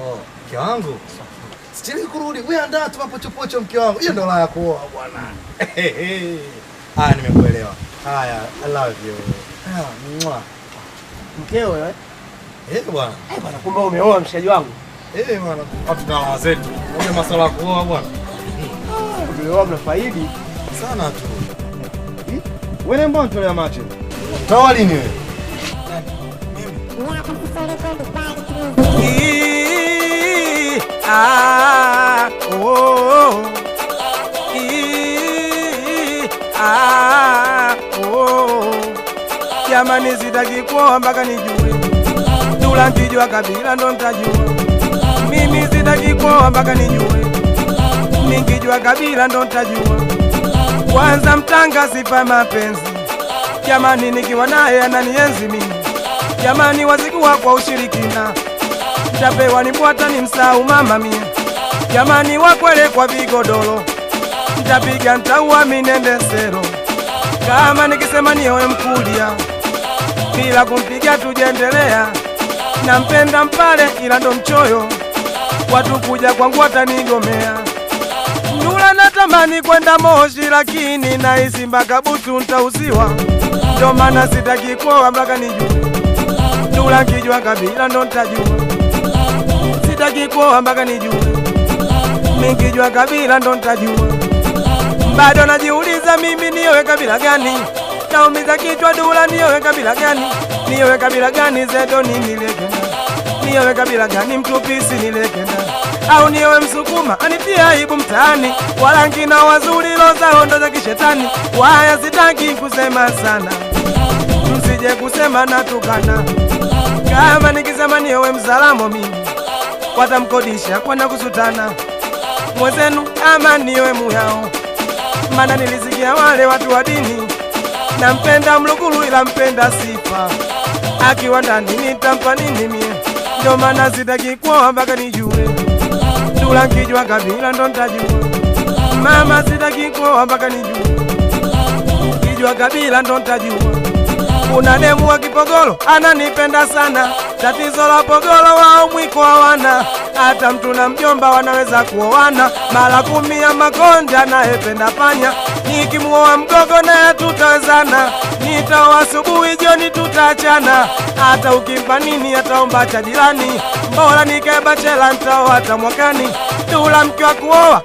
Oh, mke wangu. Sichelewi kurudi. Wewe andaa tu mapochopocho mke wangu. Hiyo ndo la kuoa bwana. Nimekuelewa. Haya, I love you. Mwa. Mkeo wewe? Bwana. Bwana kumbe umeoa mshikaji wangu. Bwana, watu na wazee wetu. Ndio masuala ya kuoa bwana. Umeoa mnafaidi sana tu. Wewe mbona unatolea macho? Toa lini wewe? Jamani sitaki kuoa mpaka nijue. Dula nkijua kabila ndo nitajua. Mimi sitaki kuoa mpaka nijue. Nikijua kabila ndo nitajua. Kwanza mtanga sifa mapenzi. Jamani nikiwa naye ananienzi mimi. Jamani wazikuwa kwa ushirikina. Nitapewa nipwata ni msau mama mia. Jamani wakwele kwa vigodoro. Nitapiga nitaua minende sero. Kama nikisema niowe mkulia. Bila kumpiga tujendelea. Nampenda mpale ila ndo mchoyo. Watu kuja kwangu watanigomea. Ndula natamani kwenda Moshi lakini nahisi mpaka Butu nitauziwa. Ndo maana sitaki kuoa mpaka nijue. Ndula nkijua kabila ndo nitajua. Sitaki kuoa mpaka nijue. Nikijua kabila ndo nitajua. Bado najiuliza mimi niowe kabila gani. Naumiza kichwa Dula niowe kabila gani. Niowe kabila gani Zedo nilekenda. Niowe kabila gani Mtupisi nilekenda. Au niowe Msukuma anitia aibu mtaani. Walangi na wazuri loza hondo za kishetani. Waya sitaki kusema sana. Msije kusema natukana. Kama nikisema niowe Mzalamo mimi watamkodisha kwenda kusutana. Mwezenu ama niowe Muyao. Mana nilisikia wale watu wa dini. Nampenda Mluguru ila mpenda sifa. Akiwa ndani nitampa nini mie. Ndo maana sitaki kuoa mpaka nijue. Dula nkijua kabila ndo nitajua. Mama sitaki kuoa mpaka nijue. Kijua kabila ndo nitajua. Kuna demu wa Kipogolo ananipenda sana. Tatizo la Pogolo wao mwiko hawana. Hata mtu na mjomba wanaweza kuoana. Mara 10 ya Makonde anayependa panya. Nikimuoa Mgogo naye tutawezana. Nitaoa asubuhi jioni tutaachana. Hata ukimpa nini ataomba cha jirani. Bora nikae bachela nitaoa hata mwakani. Dula mke wa kuoa.